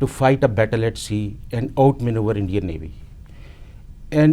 to fight a battle at sea and outmaneuver Indian Navy. And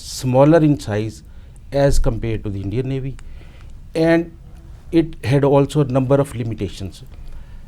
smaller in size as compared to the Indian Navy, and it had also number of limitations.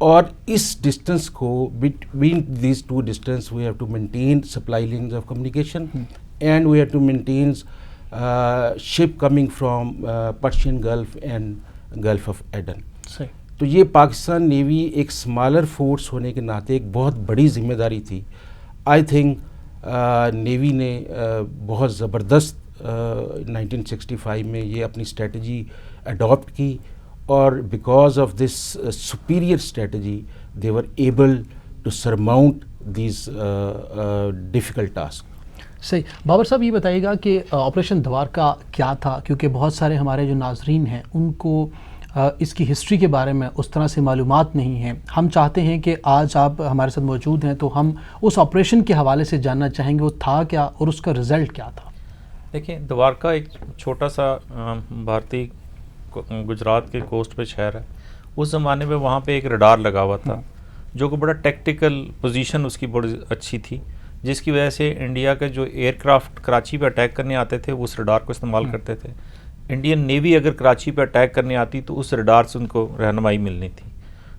اور اس distance کو between these two distance we have to maintain supply lines of communication and we have to maintain ship coming from Persian Gulf and Gulf of Aden. تو یہ Pakistan navy ایک smaller force ہونے کے ناطے ایک بہت بڑی ذمہ داری تھی. آئی تھنک نیوی نے بہت زبردست 1965 میں یہ اپنی اسٹریٹجی اڈاپٹ کی, اور because of this superior strategy they were able to surmount these difficult task. صحیح. بابر صاحب یہ بتائیے گا کہ آپریشن دوارکا کیا تھا, کیونکہ بہت سارے ہمارے جو ناظرین ہیں ان کو اس کی ہسٹری کے بارے میں اس طرح سے معلومات نہیں ہیں. ہم چاہتے ہیں کہ آج آپ ہمارے ساتھ موجود ہیں تو ہم اس آپریشن کے حوالے سے جاننا چاہیں گے وہ تھا کیا اور اس کا رزلٹ کیا تھا. دیکھیں, دوارکا ایک چھوٹا سا بھارتی گجرات کے کوسٹ پہ شہر ہے. اس زمانے میں وہاں پہ ایک ریڈار لگا ہوا تھا جو کہ بڑا ٹیکٹیکل پوزیشن اس کی بڑی اچھی تھی, جس کی وجہ سے انڈیا کے جو ایئر کرافٹ کراچی پہ اٹیک کرنے آتے تھے وہ اس ریڈار کو استعمال کرتے تھے. انڈین نیوی اگر کراچی پہ اٹیک کرنے آتی تو اس ریڈار سے ان کو رہنمائی ملنی تھی.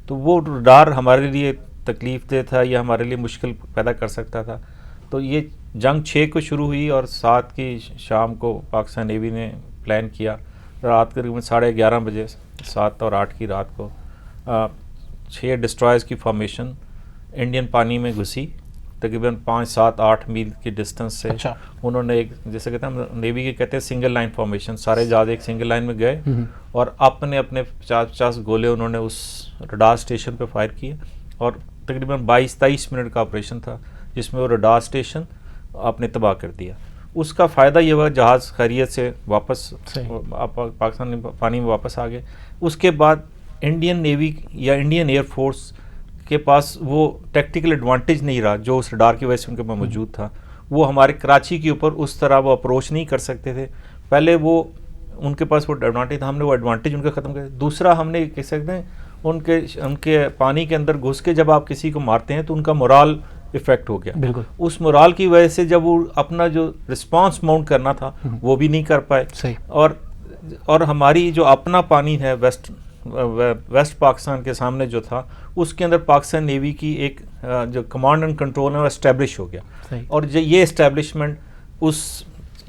تو وہ ریڈار ہمارے لیے تکلیف دہ تھا یا ہمارے لیے مشکل پیدا کر سکتا تھا. تو یہ جنگ 6 کو شروع ہوئی اور 7 کی شام کو پاکستان نیوی نے پلان کیا. رات تقریباً 11:30 بجے 7 اور 8 کی رات کو 6 ڈسٹرائرز کی فارمیشن انڈین پانی میں گھسی. تقریباً 5, 7, 8 میل کی ڈسٹنس سے انہوں نے ایک, جیسے کہتے ہیں نیوی کے کہتے ہیں سنگل لائن فارمیشن, سارے جہاز ایک سنگل لائن میں گئے اور اپنے 50 گولے انہوں نے اس ریڈار اسٹیشن پہ فائر کیے. اور تقریباً 22-23 منٹ کا آپریشن تھا جس میں وہ ریڈار اسٹیشن آپ نے تباہ کر دیا. اس کا فائدہ یہ ہوا جہاز خیریت سے واپس پاکستان پانی میں واپس آ گئے. اس کے بعد انڈین نیوی یا انڈین ایئر فورس کے پاس وہ ٹیکٹیکل ایڈوانٹیج نہیں رہا جو اس ریڈار کی وجہ سے ان کے پاس موجود تھا. وہ ہمارے کراچی کے اوپر اس طرح وہ اپروچ نہیں کر سکتے تھے. پہلے وہ ان کے پاس وہ ایڈوانٹیج تھا, ہم نے وہ ایڈوانٹیج ان کا ختم کر دیا. دوسرا ہم نے کہہ سکتے ہیں ان کے پانی کے اندر گھس کے جب آپ کسی کو مارتے ہیں تو ان کا مورال افیکٹ ہو گیا. بالکل اس مورال کی وجہ سے جب وہ اپنا جو رسپانس ماؤنٹ کرنا تھا وہ بھی نہیں کر پائے. اور ہماری جو اپنا پانی ہے ویسٹ پاکستان کے سامنے جو تھا اس کے اندر پاکستان نیوی کی ایک جو کمانڈ اینڈ کنٹرول ہے وہ اسٹیبلش ہو گیا. اور یہ اسٹیبلشمنٹ اس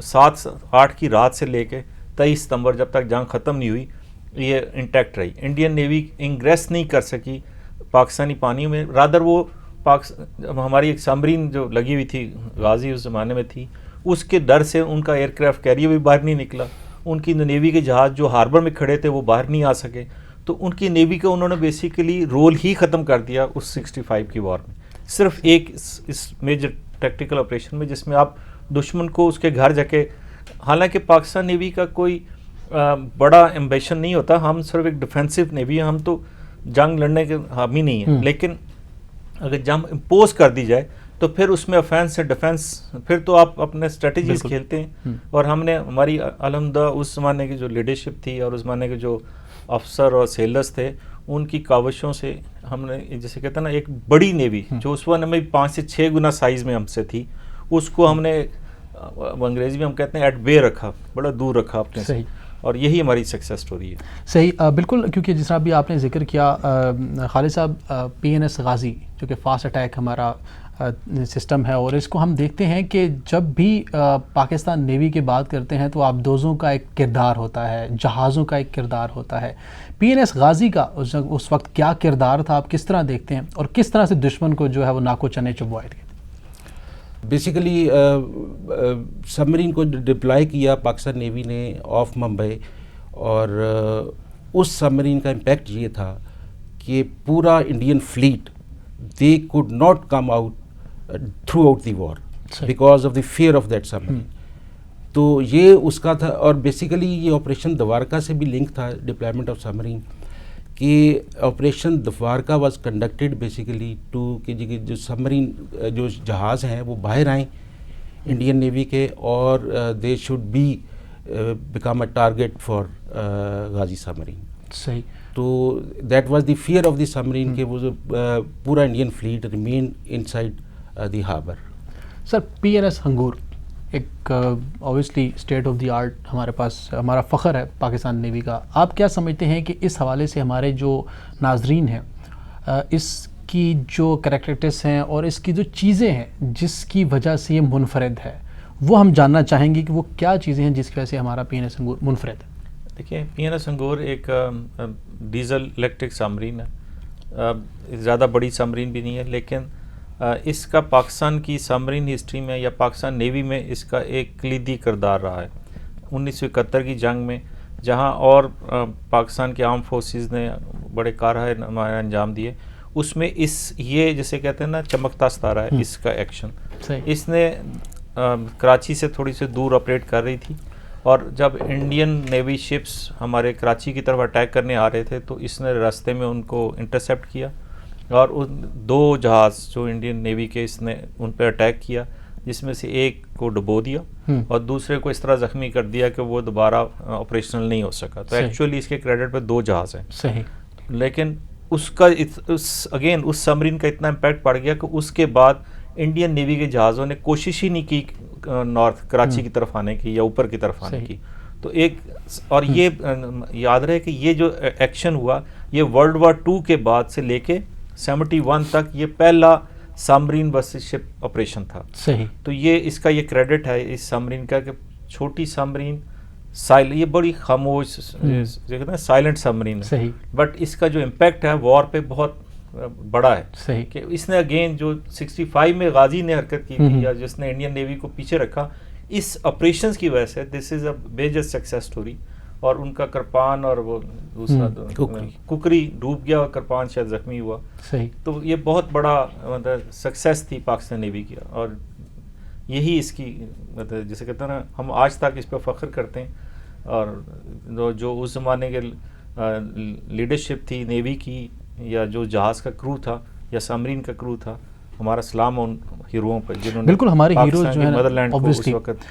7-8 کی رات سے لے کے 23 ستمبر جب تک جنگ ختم نہیں ہوئی یہ انٹیکٹ رہی. انڈین نیوی انگریس نہیں کر سکی پاکستانی پانی میں. رادر وہ ہماری ایک سبمرین جو لگی ہوئی تھی غازی اس زمانے میں تھی, اس کے ڈر سے ان کا ایئر کرافٹ کیریئر بھی باہر نہیں نکلا. ان کی نیوی کے جہاز جو ہاربر میں کھڑے تھے وہ باہر نہیں آ سکے. تو ان کی نیوی کا انہوں نے بیسیکلی رول ہی ختم کر دیا اس 65 کی وار میں, صرف ایک اس میجر ٹیکٹیکل آپریشن میں جس میں آپ دشمن کو اس کے گھر جا کے, حالانکہ پاکستان نیوی کا کوئی بڑا ایمبیشن نہیں ہوتا, ہم صرف ایک ڈیفینسو نیوی ہے, ہم تو جنگ لڑنے کے حامی نہیں ہیں. لیکن اگر جنگ امپوز کر دی جائے تو پھر اس میں افینس سے ڈیفینس, پھر تو آپ اپنے اسٹریٹجیز کھیلتے ہیں. اور ہم نے ہماری الحمدہ اس زمانے کی جو لیڈرشپ تھی اور اس زمانے کے جو افسر اور سیلرز تھے ان کی کاوشوں سے ہم نے, جیسے کہتے ہیں نا, ایک بڑی نیوی جو اس وقت میں 5 سے 6 گنا سائز میں ہم سے تھی, اس کو ہم نے انگریزی میں ہم کہتے ہیں ایٹ بے رکھا, بڑا دور رکھا اپنے سے. اور یہی ہماری سکسیس سٹوری ہے. صحیح, بالکل. کیونکہ جس طرح بھی آپ نے ذکر کیا خالد صاحب, PNS غازی جو کہ فاسٹ اٹیک ہمارا سسٹم ہے, اور اس کو ہم دیکھتے ہیں کہ جب بھی پاکستان نیوی کی بات کرتے ہیں تو آبدوزوں کا ایک کردار ہوتا ہے, جہازوں کا ایک کردار ہوتا ہے. PNS غازی کا اس وقت کیا کردار تھا, آپ کس طرح دیکھتے ہیں, اور کس طرح سے دشمن کو جو ہے وہ ناکو چنے چبوائے تھے؟ بیسیکلی سبمرین کو ڈپلائی کیا پاکستان نیوی نے آف ممبئی, اور اس سبمرین کا امپیکٹ یہ تھا کہ پورا Indian flat they could not come out throughout the war because of the fear of that submarine. تو یہ اس کا تھا. اور بیسیکلی یہ آپریشن دوارکا سے بھی لنک تھا, ڈپلائمنٹ آف سبمرین, کہ operation Dwarka was conducted basically to کہ جو سبمرین جو جہاز ہیں وہ باہر آئیں انڈین نیوی کے, اور they should be become a target for Ghazi submarine. صحیح. تو that was the fear of the submarine کہ وہ پورا Indian fleet remain inside the harbour. Sir, PNS Hangor ایک obviously state of the art ہمارے پاس, ہمارا فخر ہے پاکستان نیوی کا. آپ کیا سمجھتے ہیں کہ اس حوالے سے ہمارے جو ناظرین ہیں اس کی جو کریکٹرسٹکس ہیں اور اس کی جو چیزیں ہیں جس کی وجہ سے یہ منفرد ہے، وہ ہم جاننا چاہیں گے کہ وہ کیا چیزیں ہیں جس کی وجہ سے ہمارا پی این ایس انگور منفرد ہے. دیکھیں پی این ایس انگور ایک ڈیزل الیکٹرک سامرین ہے، زیادہ بڑی سامرین بھی نہیں ہے، لیکن اس کا پاکستان کی سامرین ہسٹری میں یا پاکستان نیوی میں اس کا ایک کلیدی کردار رہا ہے. 1971 کی جنگ میں جہاں اور پاکستان کے آرم فورسز نے بڑے کارنامے انجام دیے، اس میں یہ جسے کہتے ہیں نا چمکتا ستارہ ہے اس کا ایکشن. اس نے کراچی سے تھوڑی سی دور آپریٹ کر رہی تھی، اور جب انڈین نیوی شپس ہمارے کراچی کی طرف اٹیک کرنے آ رہے تھے تو اس نے راستے میں ان کو انٹرسیپٹ کیا، اور ان 2 جہاز جو انڈین نیوی کے اس نے ان پہ اٹیک کیا، جس میں سے ایک کو ڈبو دیا اور دوسرے کو اس طرح زخمی کر دیا کہ وہ دوبارہ آپریشنل نہیں ہو سکا. تو ایکچولی اس کے کریڈٹ پہ 2 جہاز ہیں. صحیح. لیکن اس کا اگین اس سبمرین کا اتنا امپیکٹ پڑ گیا کہ اس کے بعد انڈین نیوی کے جہازوں نے کوشش ہی نہیں کی نارتھ کراچی کی طرف آنے کی یا اوپر کی طرف آنے کی. تو ایک اور یہ یاد رہے کہ یہ جو ایکشن ہوا یہ ورلڈ وار 2 کے بعد سے لے کے 71 تک یہ پہلا سبمرین ورسز شپ آپریشن تھا. صحیح. تو یہ اس کا یہ کریڈٹ ہے اس سبمرین کا کہ چھوٹی سبمرین یہ بڑی خاموش سائلنٹ سبمرین ہے، بٹ اس کا جو امپیکٹ ہے وار پہ بہت بڑا ہے. صحیح. کہ اس نے اگین جو 65 میں غازی نے حرکت کی تھی یا جس نے انڈین نیوی کو پیچھے رکھا، اس آپریشنز کی وجہ سے دس از اے میجر سکسیس سٹوری. اور ان کا کرپان اور وہ دوسرا ککری ڈوب گیا اور کرپان شاید زخمی ہوا. صحیح. تو یہ بہت بڑا مطلب سکسیس تھی پاکستان نیوی کی، اور یہی اس کی مطلب جسے کہتے ہیں نا ہم آج تک اس پہ فخر کرتے ہیں. اور جو اس زمانے کے لیڈرشپ تھی نیوی کی یا جو جہاز کا کرو تھا یا سبمرین کا کرو تھا، ہمارا سلام ان ہیروؤں پر جنہوں نے بالکل ہمارے ہیروز جو ہیں مدرلینڈ کو اس وقت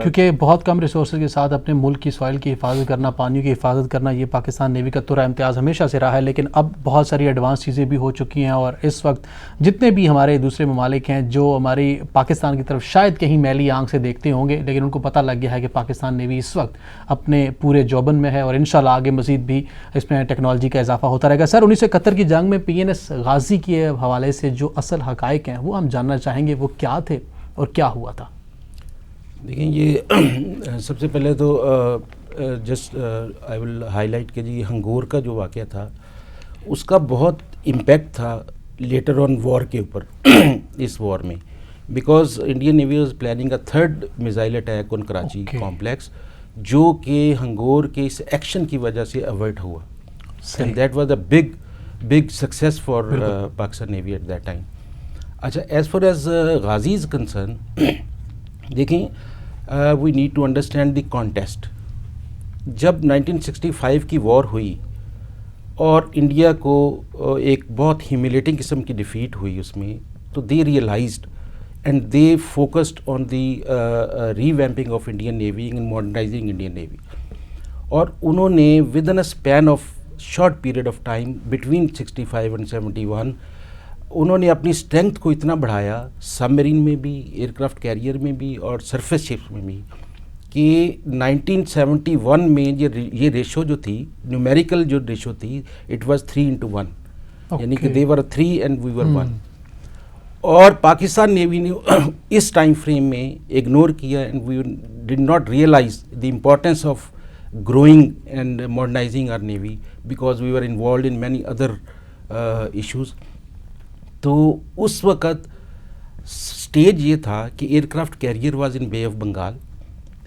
کیونکہ بہت کم ریسورسز کے ساتھ اپنے ملک کی سوائل کی حفاظت کرنا، پانیوں کی حفاظت کرنا، یہ پاکستان نیوی کا ترا امتیاز ہمیشہ سے رہا ہے. لیکن اب بہت ساری ایڈوانس چیزیں بھی ہو چکی ہیں، اور اس وقت جتنے بھی ہمارے دوسرے ممالک ہیں جو ہماری پاکستان کی طرف شاید کہیں میلی آنکھ سے دیکھتے ہوں گے، لیکن ان کو پتہ لگ گیا ہے کہ پاکستان نیوی اس وقت اپنے پورے جوبن میں ہے، اور انشاءاللہ آگے مزید بھی اس میں ٹیکنالوجی کا اضافہ ہوتا رہے گا. سر 1971 کی جنگ میں پی این ایس غازی کے حوالے سے جو اصل حقائق ہیں وہ ہم جاننا چاہیں گے، وہ کیا تھے اور کیا ہوا تھا؟ دیکھیں یہ سب سے پہلے تو just I will high light کہ جی ہنگور کا جو واقعہ تھا اس کا بہت امپیکٹ تھا لیٹر آن وار کے اوپر اس وار میں، because Indian navy was planning a 3rd missile attack on Karachi complex, جو کہ ہنگور کے اس ایکشن کی وجہ سے اوائڈ ہوا. And that was a big success for Pakistan navy at that time. اچھا as far as Ghazi is concerned, دیکھیں we need to understand the context. جب 1965 کی وار ہوئی اور انڈیا کو ایک بہت ہیومیلیٹنگ قسم کی ڈیفیٹ ہوئی اس میں، تو they realised and they focused on the revamping of Indian navy and modernising Indian navy. اور انہوں نے within a span of short period of time between 65 and 71 انہوں نے اپنی اسٹرینتھ کو اتنا بڑھایا، سب میرین میں بھی، ایئر کرافٹ کیریئر میں بھی اور سرفیس شپس میں بھی، کہ 1971 میں یہ ریشو جو تھی، نیومیریکل جو ریشو تھی، اٹ واز 3:1، یعنی کہ دے ور 3 اینڈ وی ور 1. اور پاکستان نیوی نے اس ٹائم فریم میں اگنور کیا and we did not realize the importance of growing and modernizing our navy because we were involved in many other issues. تو اس وقت سٹیج یہ تھا کہ aircraft carrier was in bay of Bengal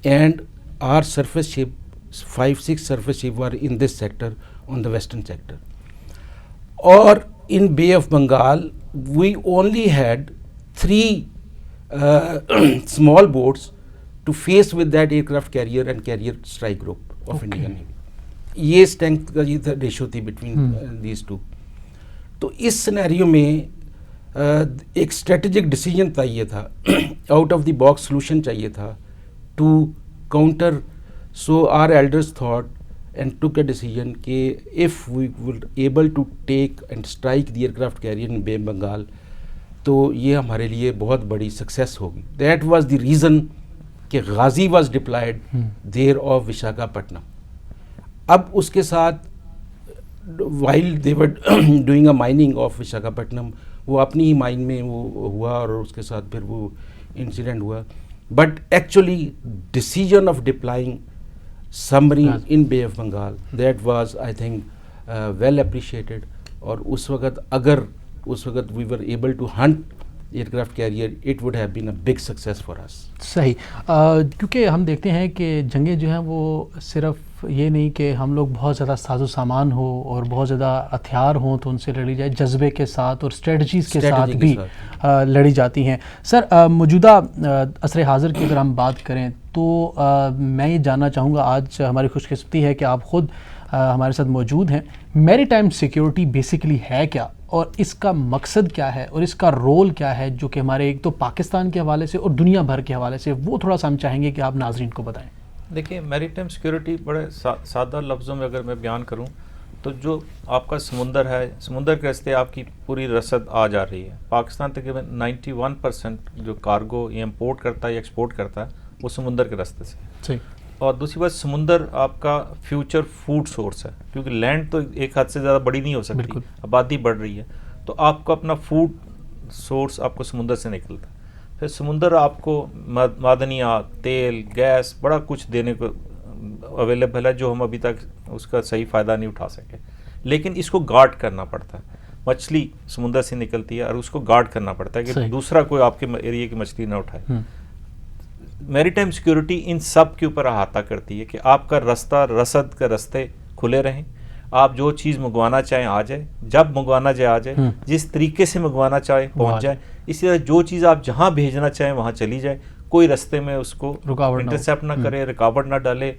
and our surface ship 5-6 surface ship were in this sector on the western sector. اور in Bay of Bengal we only had 3 small boats to face with that aircraft carrier and carrier strike group of Indian Navy. یہ strength کا یہ ratio تھی between these to. تو اس scenario میں ایک strategic decision چاہیے تھا، out of the box solution چاہیے تھا to counter. So our elders thought and took a decision کہ if we will able to take and strike the aircraft carrier in bay Bengal تو یہ ہمارے لیے بہت بڑی سکسیس ہوگی. دیٹ واز دی ریزن کہ Ghazi was deployed there off Visakhapatnam. اب اس کے ساتھ while they were doing a mining of Visakhapatnam, وہ اپنی ہی مائن میں وہ ہوا اور اس کے ساتھ پھر وہ انسیڈنٹ ہوا. But actually decision of deploying submarine in Bay of Bengal, that was I think well appreciated. اور اس وقت اگر اس وقت we were able to hunt aircraft carrier, it would have been a big success for us. صحیح. کیونکہ ہم دیکھتے ہیں کہ جنگیں جو ہیں وہ صرف یہ نہیں کہ ہم لوگ بہت زیادہ ساز و سامان ہو اور بہت زیادہ ہتھیار ہوں تو ان سے لڑی جائے, جذبے کے ساتھ اور اسٹریٹجیز کے ساتھ بھی لڑی جاتی ہیں. سر موجودہ عصر حاضر کی اگر ہم بات کریں تو میں یہ جاننا چاہوں گا, آج ہماری خوش قسمتی ہے کہ آپ خود ہمارے ساتھ موجود ہیں. میری ٹائم سیکیورٹی بیسیکلی ہے کیا اور اس کا مقصد کیا ہے اور اس کا رول کیا ہے, جو کہ ہمارے ایک تو پاکستان کے حوالے سے اور دنیا بھر کے حوالے سے, وہ تھوڑا سا ہم چاہیں گے کہ آپ ناظرین کو بتائیں. دیکھیے میری ٹائم سیکیورٹی بڑے سادہ لفظوں میں اگر میں بیان کروں تو جو آپ کا سمندر ہے, سمندر کے راستے آپ کی پوری رسد آ جا رہی ہے. پاکستان تقریباً 91% جو کارگو یہ امپورٹ کرتا ہے یا ایکسپورٹ کرتا ہے وہ سمندر کے راستے سے. صحیح. اور دوسری بات سمندر آپ کا فیوچر فوڈ سورس ہے, کیونکہ لینڈ تو ایک حد سے زیادہ بڑی نہیں ہو سکتی, آبادی بڑھ رہی ہے, تو آپ کو اپنا فوڈ سورس آپ کو سمندر سے نکلتا ہے. پھر سمندر آپ کو معدنیات, تیل, گیس, بڑا کچھ دینے کو اویلیبل ہے جو ہم ابھی تک اس کا صحیح فائدہ نہیں اٹھا سکے. لیکن اس کو گارڈ کرنا پڑتا ہے. مچھلی سمندر سے نکلتی ہے اور اس کو گارڈ کرنا پڑتا ہے کہ دوسرا کوئی آپ کے ایریے کی مچھلی نہ اٹھائے. میری ٹائم سیکیورٹی ان سب کے اوپر احاطہ کرتی ہے کہ آپ کا رستہ رسد کے رستے کھلے رہیں, آپ جو چیز منگوانا چاہیں آ جائے, جب منگوانا جائے آ جائے, جس طریقے سے منگوانا چاہیں پہنچ جائے. اسی طرح جو چیز آپ جہاں بھیجنا چاہیں وہاں چلی جائے, کوئی رستے میں اس کو انٹرسیپٹ نہ کرے, رکاوٹ نہ ڈالے.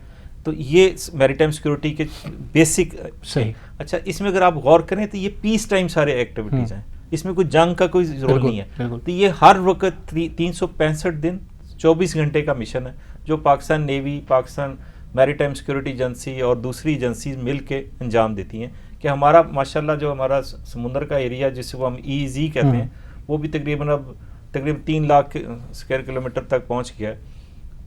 تو یہ میری ٹائم سیکیورٹی کے بیسک. صحیح. اچھا, اس میں اگر آپ غور کریں تو یہ پیس ٹائم سارے ایکٹیویٹیز ہیں, اس میں کوئی جنگ کا کوئی رول نہیں ہے. تو یہ ہر وقت 365 دن 24 گھنٹے کا مشن ہے جو پاکستان نیوی, پاکستان میری ٹائم سیکیورٹی ایجنسی اور دوسری ایجنسیز مل کے انجام دیتی ہیں. کہ ہمارا ماشاءاللہ جو ہمارا سمندر کا ایریا جس کو ہم EEZ کہتے ہیں وہ بھی تقریباً 3 لاکھ اسکوائر کلومیٹر تک پہنچ گیا ہے.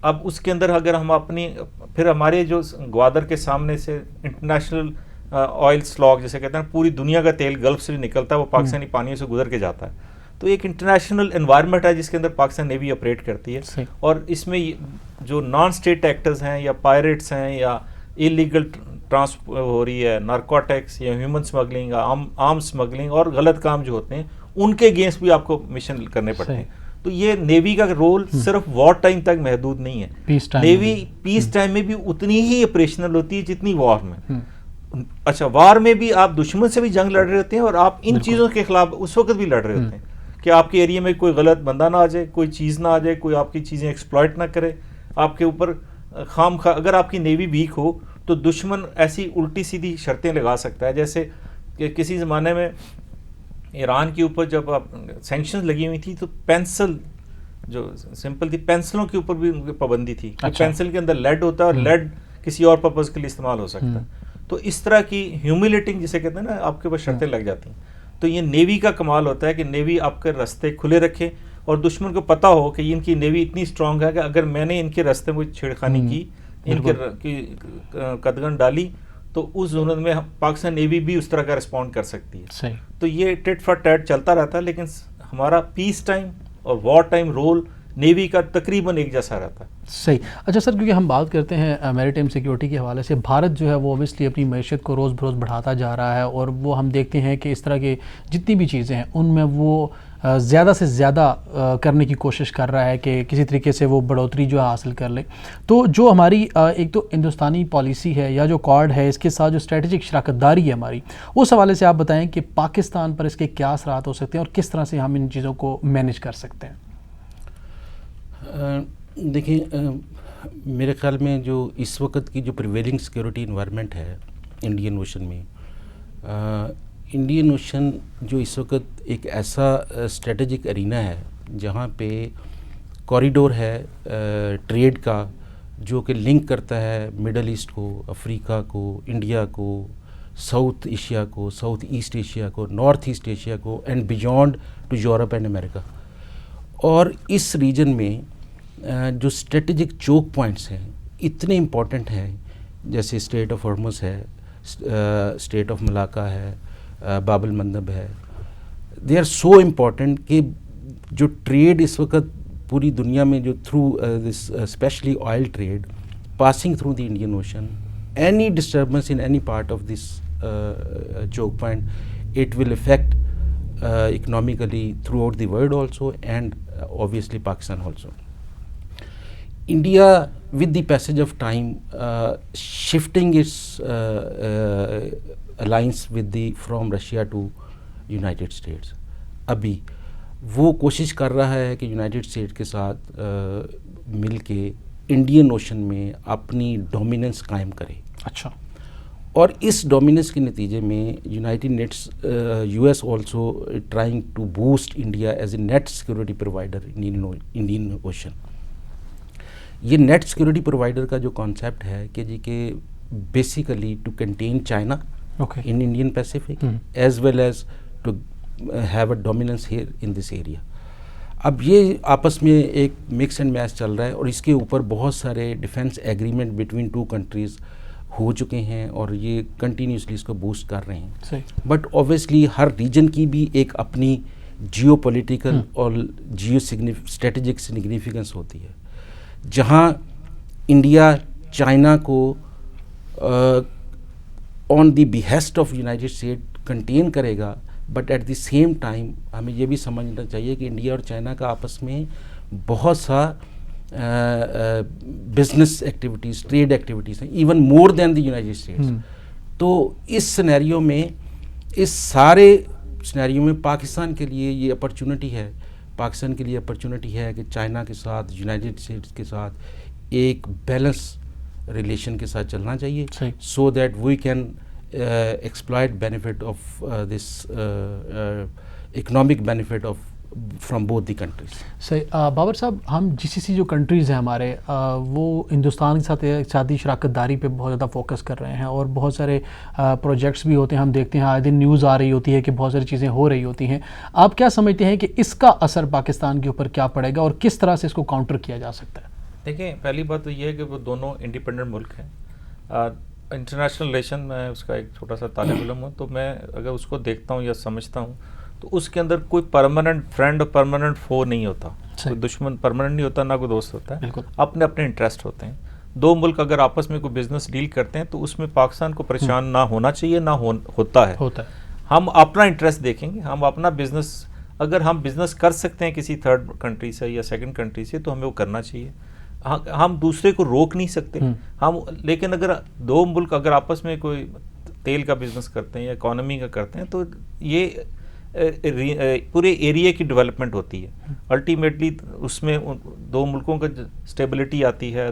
اب اس کے اندر اگر ہم اپنی پھر ہمارے جو گوادر کے سامنے سے انٹرنیشنل آئل سلاگ جسے کہتے ہیں, پوری دنیا کا تیل گلف سے نکلتا ہے, وہ پاکستانی پانیوں سے گزر کے جاتا ہے. تو ایک انٹرنیشنل انوائرمنٹ ہے جس کے اندر پاکستان نیوی آپریٹ کرتی ہے. اور اس میں جو نان اسٹیٹ ایکٹرز ہیں یا پائریٹس ہیں یا ایلیگل ٹرانسپورٹ ہو رہی ہے, نارکوٹکس یا ہیومن اسمگلنگ, آرم اسمگلنگ اور غلط کام جو ہوتے ہیں, ان کے اگینسٹ بھی آپ کو مشن کرنے پڑتے ہیں. تو یہ نیوی کا رول صرف وار ٹائم تک محدود نہیں ہے. نیوی پیس ٹائم میں بھی اتنی ہی آپریشنل ہوتی ہے جتنی وار میں. اچھا, وار میں بھی آپ دشمن سے بھی جنگ لڑ رہے ہوتے ہیں اور آپ ان چیزوں کے خلاف اس وقت بھی لڑ رہے ہوتے ہیں کہ آپ کے ایریا میں کوئی غلط بندہ نہ آ جائے, کوئی چیز نہ آ جائے, کوئی آپ کی چیزیں ایکسپلائٹ نہ کرے آپ کے اوپر خام خواہ. اگر آپ کی نیوی ویک ہو تو دشمن ایسی الٹی سیدھی شرطیں لگا سکتا ہے. جیسے کہ کسی زمانے میں ایران کے اوپر جب سینکشنز لگی ہوئی تھی تو پینسل جو سمپل تھی, پینسلوں کے اوپر بھی ان کی پابندی تھی. پینسل کے اندر لیڈ ہوتا ہے اور لیڈ کسی اور پرپز کے لیے استعمال ہو سکتا ہے. تو اس طرح کی ہیوملیٹنگ جسے کہتے ہیں نا, آپ کے اوپر شرطیں لگ جاتی ہیں. تو یہ نیوی کا کمال ہوتا ہے کہ نیوی آپ کے راستے کھلے رکھے اور دشمن کو پتہ ہو کہ ان کی نیوی اتنی اسٹرانگ ہے کہ اگر میں نے ان کے راستے میں چھیڑخانی کی, ان کے قدغن ڈالی, تو اس زون میں پاکستان نیوی بھی اس طرح کا رسپونڈ کر سکتی ہے. تو یہ ٹٹ فار ٹیٹ چلتا رہتا ہے, لیکن ہمارا پیس ٹائم اور وار ٹائم رول نیوی کا تقریباً ایک جیسا رہتا ہے. صحیح. اچھا سر, کیونکہ ہم بات کرتے ہیں میری ٹائم سیکیورٹی کے حوالے سے, بھارت جو ہے وہ اوبیسلی اپنی معیشت کو روز بروز بڑھاتا جا رہا ہے اور وہ ہم دیکھتے ہیں کہ اس طرح کی جتنی بھی چیزیں ہیں ان میں وہ زیادہ سے زیادہ کرنے کی کوشش کر رہا ہے کہ کسی طریقے سے وہ بڑھوتری جو ہے حاصل کر لے. تو جو ہماری ایک تو ہندوستانی پالیسی ہے یا جو کارڈ ہے, اس کے ساتھ جو اسٹریٹجک شراکت داری ہے ہماری, اس حوالے سے آپ بتائیں کہ پاکستان پر اس کے کیا اثرات ہو سکتے ہیں اور کس طرح سے ہم ان چیزوں کو مینیج کر سکتے ہیں. دیکھیں, میرے خیال میں جو اس وقت کی جو پریویلنگ سیکیورٹی انوائرمنٹ ہے انڈین اوشن میں, انڈین اوشن جو اس وقت ایک ایسا اسٹریٹجک ارینا ہے جہاں پہ کوریڈور ہے ٹریڈ کا, جو کہ لنک کرتا ہے مڈل ایسٹ کو, افریقہ کو, انڈیا کو, ساؤتھ ایشیا کو, ساؤتھ ایسٹ ایشیا کو, نارتھ ایسٹ ایشیا کو, and beyond to Europe and امریکہ. اور اس ریجن میں جو اسٹریٹجک چوک پوائنٹس ہیں اتنے امپورٹنٹ ہیں, جیسے اسٹریٹ آف ہارمز ہے, اسٹیٹ آف ملاقہ ہے, باب المندب ہے. دے آر سو امپورٹنٹ کہ جو ٹریڈ اس وقت پوری دنیا میں جو through this especially oil trade passing through the Indian Ocean, any disturbance in any part of this choke point, it will affect economically throughout the world also, and obviously Pakistan also. India, with the passage of time, shifting its alliance with from Russia to United States. ابھی وہ کوشش کر رہا ہے کہ United state کے ساتھ مل کے انڈین اوشن میں اپنی ڈومیننس قائم کرے. اچھا. اور اس ڈومیننس کے نتیجے میں united states U S also trying to boost India as a net security provider Indian ocean. یہ نیٹ سیکورٹی پرووائڈر کا جو کانسیپٹ ہے کہ جی کہ basically to contain China in Indian Pacific as well as to have a dominance here in this area. اب یہ آپس میں ایک مکس اینڈ میچ چل رہا ہے, اور اس کے اوپر بہت سارے defence agreement between two countries who چکے ہیں, اور یہ کنٹینیوسلی اس کو بوسٹ کر رہے ہیں. بٹ اوبیسلی ہر ریجن کی بھی ایک اپنی جیو پولیٹیکل اور جیو اسٹریٹجک سگنیفیکنس ہوتی ہے, جہاں انڈیا چائنا کو on the behest of United State contain کرے گا, but at the same time ہمیں یہ بھی سمجھنا چاہیے کہ انڈیا اور چائنا کا آپس میں بہت سا بزنس ایکٹیویٹیز, ٹریڈ ایکٹیویٹیز ہیں, even more than the united states. تو اس سینیریو میں, اس سارے سینیریو میں پاکستان کے لیے یہ اپرچونٹی ہے, پاکستان کے لیے اپرچونٹی ہے کہ چائنا کے ساتھ, یونائٹڈ اسٹیٹس کے ساتھ ایک بیلنس ریلیشن کے ساتھ چلنا چاہیے, so that we can exploit benefit of this economic benefit of from both the countries. صحیح. بابر صاحب, ہم جی سی سی جو کنٹریز ہیں ہمارے, وہ ہندوستان کے ساتھ اقتصادی شراکت داری پہ بہت زیادہ فوکس کر رہے ہیں, اور بہت سارے پروجیکٹس بھی ہوتے ہیں. ہم دیکھتے ہیں آئے دن نیوز آ رہی ہوتی ہے کہ بہت ساری چیزیں ہو رہی ہوتی ہیں. آپ کیا سمجھتے ہیں کہ اس کا اثر پاکستان کے اوپر کیا پڑے گا, اور کس طرح سے اس کو کاؤنٹر کیا جا سکتا ہے؟ دیکھیں, پہلی بات تو یہ ہے کہ وہ دونوں انڈیپینڈنٹ ملک ہیں. انٹرنیشنل ریلیشن میں اس کا ایک چھوٹا سا طالب علم ہوں, تو میں اگر اس کو دیکھتا ہوں یا سمجھتا ہوں تو اس کے اندر کوئی پرماننٹ فرینڈ اور پرماننٹ فو نہیں ہوتا, کوئی دشمن پرماننٹ نہیں ہوتا, نہ کوئی دوست ہوتا ہے. اپنے اپنے انٹرسٹ ہوتے ہیں. دو ملک اگر آپس میں کوئی بزنس ڈیل کرتے ہیں تو اس میں پاکستان کو پریشان نہ ہونا چاہیے, نہ ہوتا ہے. ہم اپنا انٹرسٹ دیکھیں گے, ہم اپنا بزنس, اگر ہم بزنس کر سکتے ہیں کسی تھرڈ کنٹری سے یا سیکنڈ کنٹری سے تو ہمیں وہ کرنا چاہیے. ہم دوسرے کو روک نہیں سکتے ہم, لیکن اگر دو ملک اگر آپس میں کوئی تیل کا بزنس کرتے ہیں یا اکانومی کا کرتے ہیں تو یہ پورے ایریا کی ڈیولپمنٹ ہوتی ہے. الٹیمیٹلی اس میں دو ملکوں کا اسٹیبلٹی آتی ہے.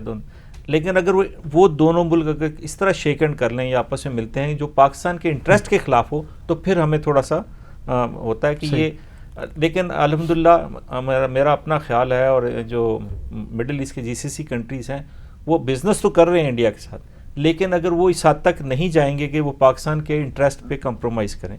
لیکن اگر وہ دونوں ملک اگر اس طرح شیک ہینڈ کر لیں یا آپس میں ملتے ہیں جو پاکستان کے انٹرسٹ کے خلاف ہو, تو پھر ہمیں تھوڑا سا ہوتا ہے کہ یہ. لیکن الحمدللہ میرا اپنا خیال ہے, اور جو مڈل ایسٹ کے جی سی سی کنٹریز ہیں وہ بزنس تو کر رہے ہیں انڈیا کے ساتھ, لیکن اگر وہ اس حد تک نہیں جائیں گے کہ وہ پاکستان کے انٹرسٹ پہ کمپرومائز کریں.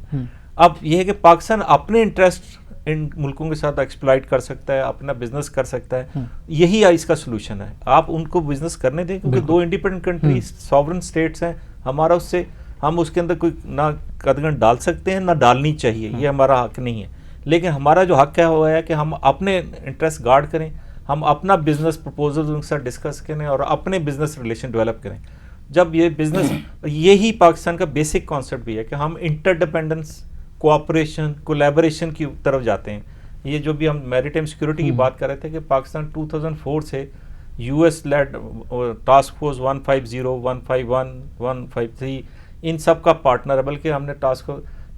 اب یہ ہے کہ پاکستان اپنے انٹرسٹ ان ملکوں کے ساتھ ایکسپلائٹ کر سکتا ہے, اپنا بزنس کر سکتا ہے, یہی اس کا سلوشن ہے. آپ ان کو بزنس کرنے دیں, کیونکہ دو انڈیپینڈنٹ کنٹریز ساورن اسٹیٹس ہیں. ہمارا اس سے ہم اس کے اندر کوئی نہ قدغن ڈال سکتے ہیں نہ ڈالنی چاہیے, یہ ہمارا حق نہیں ہے. لیکن ہمارا جو حق ہے وہ ہے کہ ہم اپنے انٹرسٹ گارڈ کریں, ہم اپنا بزنس پرپوزل ان کے ساتھ ڈسکس کریں اور اپنے بزنس ریلیشن ڈیولپ کریں. جب یہ بزنس, یہی پاکستان کا بیسک کانسیپٹ بھی ہے کہ ہم انٹر ڈپینڈنس, کوآپریشن, کولیبریشن کی طرف جاتے ہیں. یہ جو بھی ہم میری ٹائم سیکورٹی کی بات کر رہے تھے کہ پاکستان 2004 سے U S lead task force 150, 151, 153 ان سب کا پارٹنر ہے. بلکہ ہم نے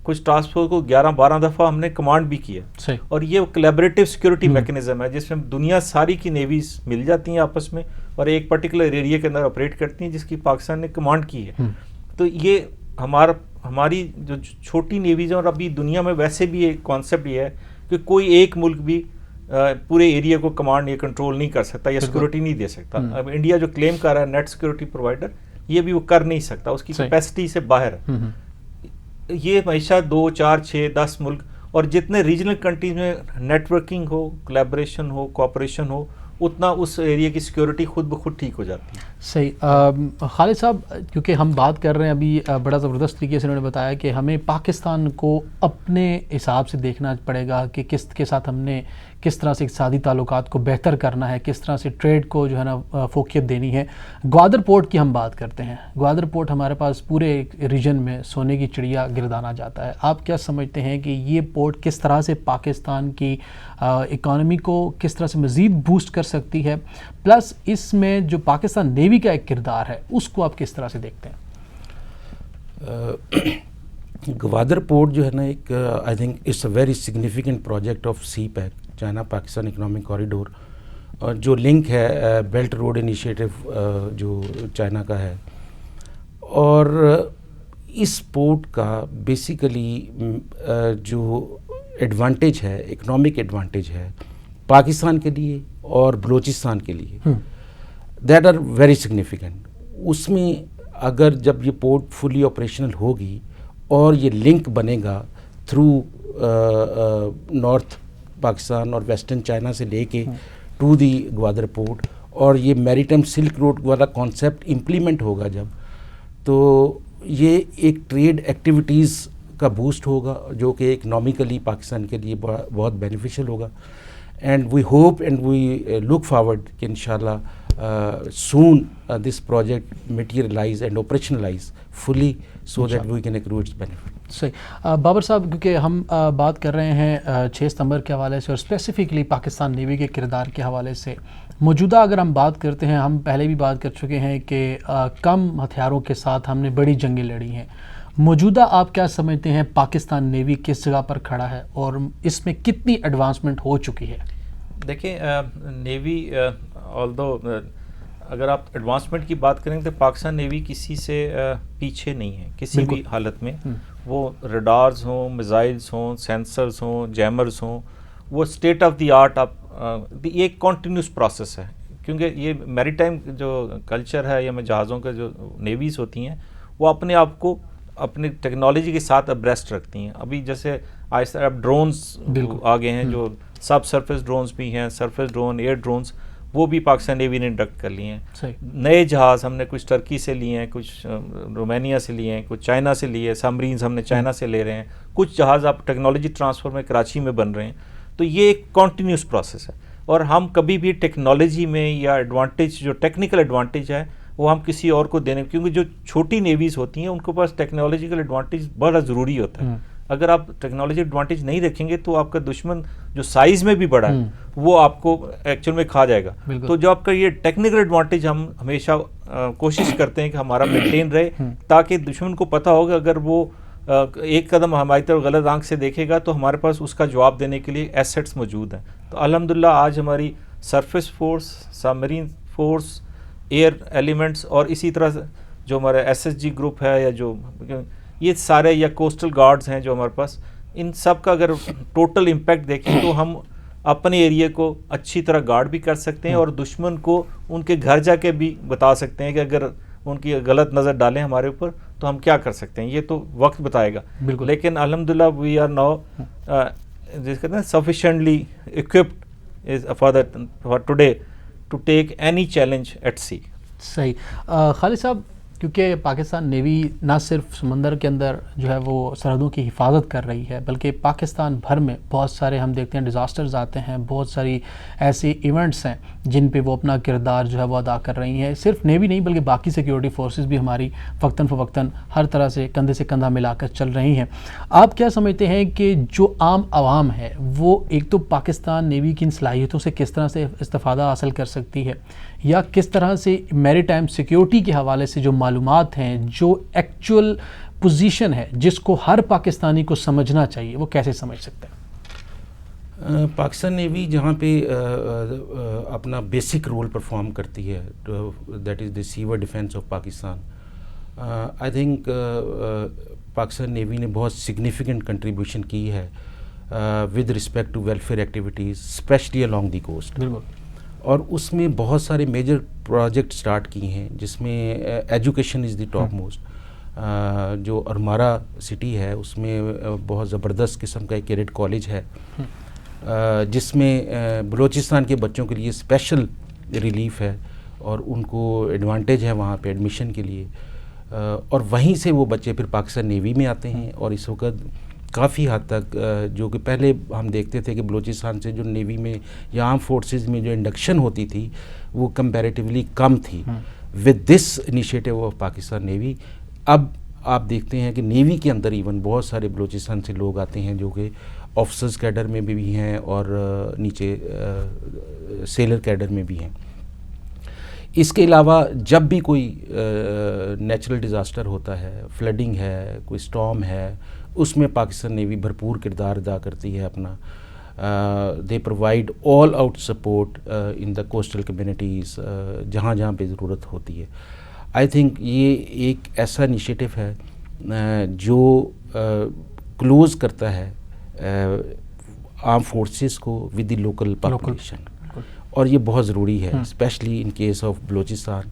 کچھ ٹاسک فورس کو 11-12 دفعہ ہم نے کمانڈ بھی کی ہے. اور یہ کولیبریٹو سیکورٹی میکنزم ہے جس میں دنیا ساری کی نیویز مل جاتی ہیں آپس میں اور ایک پرٹیکولر ایریا کے اندر آپریٹ کرتی ہیں جس کی پاکستان نے کمانڈ کی ہے. تو یہ ہماری جو چھوٹی نیویز ہیں, اور ابھی دنیا میں ویسے بھی ایک کانسیپٹ یہ ہے کہ کوئی ایک ملک بھی پورے ایریا کو کمانڈ یا کنٹرول نہیں کر سکتا یا سیکورٹی نہیں دے سکتا. اب انڈیا جو کلیم کر رہا ہے نیٹ سیکورٹی پرووائڈر, یہ بھی وہ کر نہیں سکتا, اس کی کیپیسٹی سے باہر ہے. یہ ہمیشہ 2, 4, 6, 10 ملک اور جتنے ریجنل کنٹریز میں net working who, collaboration who, cooperation ہو, اتنا اس ایریا کی سیکیورٹی خود بخود ٹھیک ہو جاتی ہے. صحیح. خالد صاحب, کیونکہ ہم بات کر رہے ہیں ابھی, بڑا زبردست طریقے سے انہوں نے بتایا کہ ہمیں پاکستان کو اپنے حساب سے دیکھنا پڑے گا کہ کس کے ساتھ ہم نے کس طرح سے اقتصادی تعلقات کو بہتر کرنا ہے, کس طرح سے ٹریڈ کو جو ہے نا فوقیت دینی ہے. گوادر پورٹ کی ہم بات کرتے ہیں. گوادر پورٹ ہمارے پاس پورے ریجن میں سونے کی چڑیا گردانا جاتا ہے. آپ کیا سمجھتے ہیں کہ یہ پورٹ کس طرح سے پاکستان کی اکانومی کو کس طرح سے مزید بوسٹ کر سکتی ہے, پلس اس میں جو پاکستان نیوی کا ایک کردار ہے اس کو آپ کس طرح سے دیکھتے ہیں؟ گوادر پورٹ جو ہے نا ایک I think it's a very significant project of CPEC, China Pakistan economic corridor, اور جو لنک ہے بیلٹ روڈ انیشیٹو جو چائنا کا ہے. اور اس پورٹ کا بیسیکلی جو ایڈوانٹیج ہے, اکنامک ایڈوانٹیج ہے پاکستان کے لیے اور بلوچستان کے لیے, دیٹ آر ویری سگنیفیکنٹ. اس میں اگر جب یہ پورٹ فلی آپریشنل ہوگی اور یہ لنک بنے گا تھرو نارتھ پاکستان اور ویسٹرن چائنا سے لے کے ٹو دی گوادر پورٹ, اور یہ میریٹائم سلک روڈ والا کانسیپٹ امپلیمنٹ ہوگا جب, تو یہ ایک ٹریڈ ایکٹیویٹیز کا بوسٹ ہوگا جو کہ اکنامکلی پاکستان کے لیے بہت بینیفیشل ہوگا. And we hope and we look forward کہ انشاءاللہ soon this project materialise and operationalise fully so that we can accrue its benefit. صحیح. بابر صاحب, کیونکہ ہم بات کر رہے ہیں 6 ستمبر کے حوالے سے اور اسپیسیفکلی پاکستان نیوی کے کردار کے حوالے سے, موجودہ اگر ہم بات کرتے ہیں, ہم پہلے بھی بات کر چکے ہیں کہ کم ہتھیاروں کے ساتھ ہم نے بڑی جنگیں لڑی ہیں. موجودہ آپ کیا سمجھتے ہیں پاکستان نیوی کس جگہ پر کھڑا ہے اور اس میں کتنی ایڈوانسمنٹ ہو چکی ہے؟ دیکھیں, نیوی آلدو اگر آپ ایڈوانسمنٹ کی بات کریں تو پاکستان نیوی کسی سے پیچھے نہیں ہے کسی بھی حالت میں. وہ ریڈارز ہوں, میزائلز ہوں, سینسرز ہوں, جیمرز ہوں, وہ اسٹیٹ آف دی آرٹ. یہ ایک کنٹینیوس پروسیس ہے, کیونکہ یہ میری ٹائم جو کلچر ہے یا جہازوں کا جو نیویز ہوتی ہیں وہ اپنے آپ کو اپنی ٹیکنالوجی کے ساتھ ابریسٹ رکھتی ہیں. ابھی جیسے آہستہ اب ڈرونز آ گئے ہیں, جو سب سرفیس ڈرونز بھی ہیں, سرفیس ڈرون, ایئر ڈرونز, وہ بھی پاکستان نیوی نے انڈکٹ کر لیے ہیں. نئے جہاز ہم نے کچھ ٹرکی سے لیے ہیں, کچھ رومانیہ سے لیے ہیں, کچھ چائنا سے لیے ہیں, سبمرینز ہم نے چائنا سے لے رہے ہیں, کچھ جہاز اب ٹیکنالوجی ٹرانسفر میں کراچی میں بن رہے ہیں. تو یہ ایک کنٹینیوس پروسیس ہے, اور ہم کبھی بھی ٹیکنالوجی میں یا ایڈوانٹیج جو ٹیکنیکل ایڈوانٹیج ہے وہ ہم کسی اور کو دینے, کیونکہ جو چھوٹی نیویز ہوتی ہیں ان کے پاس ٹیکنالوجیکل ایڈوانٹیج بڑا ضروری ہوتا ہے. اگر آپ ٹیکنالوجی ایڈوانٹیج نہیں رکھیں گے تو آپ کا دشمن جو سائز میں بھی بڑا ہے وہ آپ کو ایکچوئل میں کھا جائے گا. تو جو آپ کا یہ ٹیکنیکل ایڈوانٹیج ہم ہمیشہ کوشش کرتے ہیں کہ ہمارا مینٹین رہے, تاکہ دشمن کو پتہ ہوگا اگر وہ ایک قدم ہماری طرف غلط آنکھ سے دیکھے گا تو ہمارے پاس اس کا جواب دینے کے لیے ایسیٹس موجود ہیں. تو الحمدللہ آج ہماری surface force, submarine force, air elements, اور اسی طرح جو ہمارا ایس ایس جی گروپ ہے یا جو یہ سارے یا کوسٹل گارڈز ہیں جو ہمارے پاس, ان سب کا اگر ٹوٹل امپیکٹ دیکھیں تو ہم اپنے ایریے کو اچھی طرح گارڈ بھی کر سکتے ہیں, اور دشمن کو ان کے گھر جا کے بھی بتا سکتے ہیں کہ اگر ان کی غلط نظر ڈالیں ہمارے اوپر تو ہم کیا کر سکتے ہیں. یہ تو وقت بتائے گا, لیکن الحمدللہ وی آر ناؤ جس کہتے ہیں sufficiently equipped for today to take any challenge at sea. صحیح. خالد صاحب, کیونکہ پاکستان نیوی نہ صرف سمندر کے اندر جو ہے وہ سرحدوں کی حفاظت کر رہی ہے, بلکہ پاکستان بھر میں بہت سارے ہم دیکھتے ہیں ڈیزاسٹرز آتے ہیں, بہت ساری ایسی ایونٹس ہیں جن پہ وہ اپنا کردار جو ہے وہ ادا کر رہی ہیں. صرف نیوی نہیں بلکہ باقی سیکیورٹی فورسز بھی ہماری وقتاً فوقتاً ہر طرح سے کندھے سے کندھا ملا کر چل رہی ہیں. آپ کیا سمجھتے ہیں کہ جو عام عوام ہے وہ ایک تو پاکستان نیوی کی ان صلاحیتوں سے کس طرح سے استفادہ حاصل کر سکتی ہے, یا کس طرح سے میری ٹائم سیکیورٹی کے حوالے سے جو معلومات ہیں, جو ایکچوئل پوزیشن ہے جس کو ہر پاکستانی کو سمجھنا چاہیے, وہ کیسے سمجھ سکتے ہیں؟ پاکستان نیوی جہاں پہ اپنا بیسک رول پرفارم کرتی ہے, that is the seaward defence of Pakistan. I think Pakistan navy نے بہت سگنیفیکنٹ کنٹریبیوشن کی ہے with respect to welfare activities especially along the coast. اور اس میں بہت سارے میجر پروجیکٹ سٹارٹ کیے ہیں, جس میں education is the top most. جو ارمارا سٹی ہے اس میں بہت زبردست قسم کا ایک کیڈٹ کالج ہے, جس میں بلوچستان کے بچوں کے لیے اسپیشل ریلیف ہے اور ان کو ایڈوانٹیج ہے وہاں پہ ایڈمیشن کے لیے، اور وہیں سے وہ بچے پھر پاکستان نیوی میں آتے ہیں. اور اس وقت کافی حد تک جو کہ پہلے ہم دیکھتے تھے کہ بلوچستان سے جو نیوی میں یا آرم فورسز میں جو انڈکشن ہوتی تھی وہ کمپیریٹیولی کم تھی. With this initiative of Pakistan navy اب آپ دیکھتے ہیں کہ نیوی کے اندر ایون بہت سارے بلوچستان سے لوگ آتے ہیں جو کہ آفیسرز کیڈر میں بھی ہیں اور نیچے سیلر کیڈر میں بھی ہیں. اس کے علاوہ جب بھی کوئی نیچرل ڈیزاسٹر ہوتا ہے، فلڈنگ ہے، کوئی اسٹارم ہے، اس میں پاکستان نیوی بھرپور کردار ادا کرتی ہے اپنا. They provide all out support in the coastal communities جہاں جہاں پہ ضرورت ہوتی ہے. آئی تھنک یہ ایک ایسا انیشیٹو ہے جو کلوز کرتا ہے آرم فورسز کو ود دی لوکل پاپولیشن، اور یہ بہت ضروری ہے especially in case of Balochistan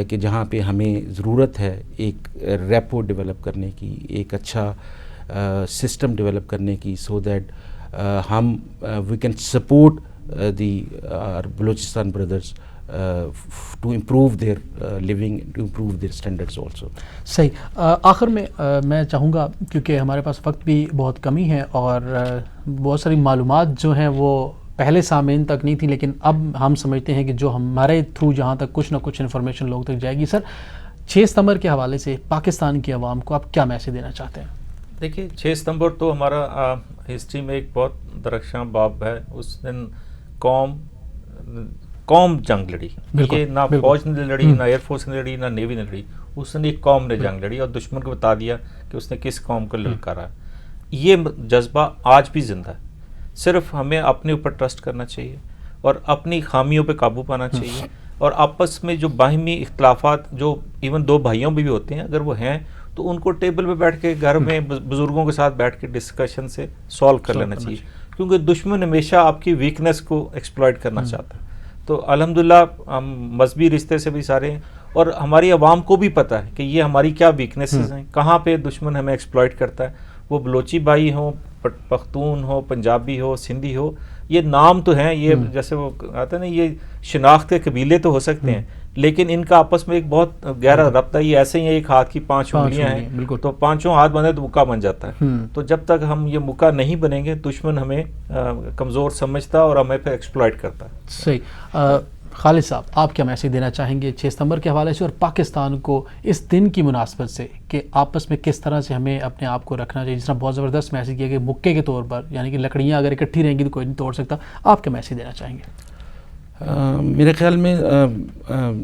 کہ جہاں پہ ہمیں ضرورت ہے ایک ریپو ڈیولپ کرنے کی، ایک اچھا سسٹم ڈیولپ کرنے کی، سو دیٹ ہم we can support the Balochistan brothers to improve their living, to improve their standards also. صحیح. آخر میں میں چاہوں گا کیونکہ ہمارے پاس وقت بھی بہت کمی ہے اور بہت ساری معلومات جو ہیں وہ پہلے سامعین تک نہیں تھی، لیکن اب ہم سمجھتے ہیں کہ جو ہمارے تھرو جہاں تک کچھ نہ کچھ انفارمیشن لوگوں تک جائے گی. سر 6 ستمبر کے حوالے سے پاکستان کی عوام کو آپ کیا میسج دینا چاہتے ہیں؟ دیکھیے 6 ستمبر تو ہمارا ہسٹری میں ایک بہت درخشاں باب ہے. اس دن قوم جنگ لڑی. یہ نہ فوج نے لڑی، نہ ایئر فورس نے لڑی، نہ نیوی نے لڑی. اس دن ایک قوم نے جنگ لڑی اور دشمن کو بتا دیا کہ اس نے کس قوم کو للکارا. یہ جذبہ آج بھی زندہ ہے. صرف ہمیں اپنے اوپر ٹرسٹ کرنا چاہیے اور اپنی خامیوں پہ قابو پانا چاہیے، اور آپس میں جو باہمی اختلافات جو ایون 2 بھائیوں میں بھی ہوتے ہیں اگر وہ ہیں تو ان کو ٹیبل پہ بیٹھ کے گھر میں بزرگوں کے ساتھ بیٹھ کے ڈسکشن سے سولو کر لینا چاہیے، کیونکہ دشمن ہمیشہ آپ کی ویکنس کو ایکسپلائٹ کرنا چاہتا ہے. تو الحمدللہ ہم مذہبی رشتے سے بھی سارے ہیں اور ہماری عوام کو بھی پتہ ہے کہ یہ ہماری کیا ویکنیسز ہیں، کہاں پہ دشمن ہمیں ایکسپلائٹ کرتا ہے. وہ بلوچی بھائی ہوں، پختون ہو، پنجابی ہو، سندھی ہو، یہ نام تو ہیں، یہ جیسے وہ آتا ہے نا، یہ شناخت کے قبیلے تو ہو سکتے ہیں لیکن ان کا آپس میں ایک بہت گہرا رابطہ. یہ ایسے ہی ایک ہاتھ کی 5 انگلیاں ہیں، تو 5 ہاتھ بنے تو مکہ بن جاتا ہے. تو جب تک ہم یہ مکہ نہیں بنیں گے دشمن ہمیں کمزور سمجھتا اور ہمیں پھر ایکسپلائٹ کرتا ہے. صحیح. خالد صاحب آپ کیا میسج دینا چاہیں گے 6 ستمبر کے حوالے سے اور پاکستان کو اس دن کی مناسبت سے کہ آپس میں کس طرح سے ہمیں اپنے آپ کو رکھنا چاہیے؟ جس طرح بہت زبردست میسج کیا کہ مکے کے طور پر، یعنی کہ لکڑیاں اگر اکٹھی رہیں گی تو کوئی نہیں توڑ سکتا. آپ کیا میسج دینا چاہیں گے؟ میرے خیال میں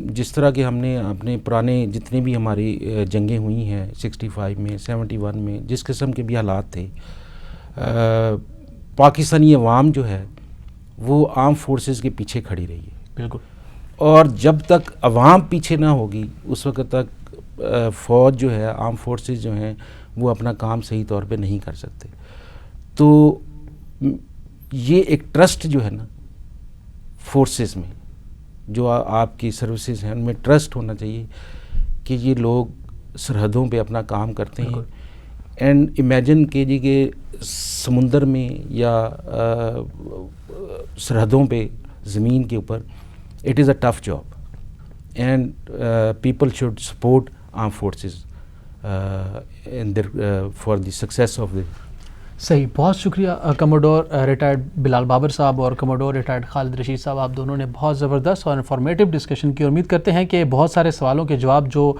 جس طرح کہ ہم نے اپنے پرانے جتنے بھی ہماری جنگیں ہوئی ہیں 65 میں 71 میں جس قسم کے بھی حالات تھے، پاکستانی عوام جو ہے وہ آرم فورسز کے پیچھے کھڑی رہی ہے. بالکل. اور جب تک عوام پیچھے نہ ہوگی اس وقت تک فوج جو ہے، آرم فورسز جو ہیں وہ اپنا کام صحیح طور پہ نہیں کر سکتے. تو یہ ایک ٹرسٹ جو ہے نا فورسز میں، جو آپ کی سروسز ہیں ان میں ٹرسٹ ہونا چاہیے کہ یہ لوگ سرحدوں پہ اپنا کام کرتے ہیں. اینڈ امیجن کیجیے کہ سمندر میں یا سرحدوں پہ زمین کے اوپر it is a tough job and people should support armed forces in their for the success of the. صحیح. بہت شکریہ کموڈور ریٹائرڈ بلال بابر صاحب اور کموڈور ریٹائرڈ خالد رشید صاحب، آپ دونوں نے بہت زبردست اور انفارمیٹیو ڈسکشن کی. امید کرتے ہیں کہ بہت سارے سوالوں کے جواب جو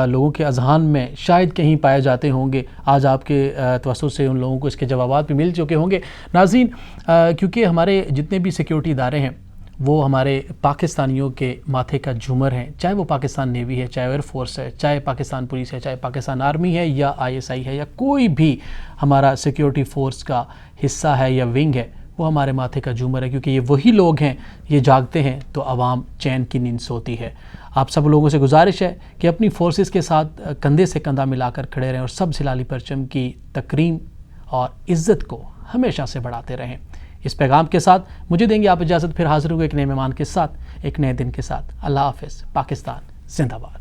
لوگوں کے اذہان میں شاید کہیں پائے جاتے ہوں گے، آج آپ کے توسط سے ان لوگوں کو اس کے جوابات بھی مل چکے ہوں گے. ناظرین، کیونکہ ہمارے جتنے بھی سیکیورٹی ادارے ہیں وہ ہمارے پاکستانیوں کے ماتھے کا جھومر ہیں، چاہے وہ پاکستان نیوی ہے، چاہے ایئر فورس ہے، چاہے پاکستان پولیس ہے، چاہے پاکستان آرمی ہے یا ISI ہے، یا کوئی بھی ہمارا سیکیورٹی فورس کا حصہ ہے یا ونگ ہے، وہ ہمارے ماتھے کا جھومر ہے. کیونکہ یہ وہی لوگ ہیں، یہ جاگتے ہیں تو عوام چین کی نیند سوتی ہے. آپ سب لوگوں سے گزارش ہے کہ اپنی فورسز کے ساتھ کندھے سے کندھا ملا کر کھڑے رہیں اور سب ہلالی پرچم کی تکریم اور عزت کو ہمیشہ سے بڑھاتے رہیں. اس پیغام کے ساتھ مجھے دیں گے آپ اجازت، پھر حاضر ہوگے ایک نئے مہمان کے ساتھ، ایک نئے دن کے ساتھ. اللہ حافظ. پاکستان زندہ باد.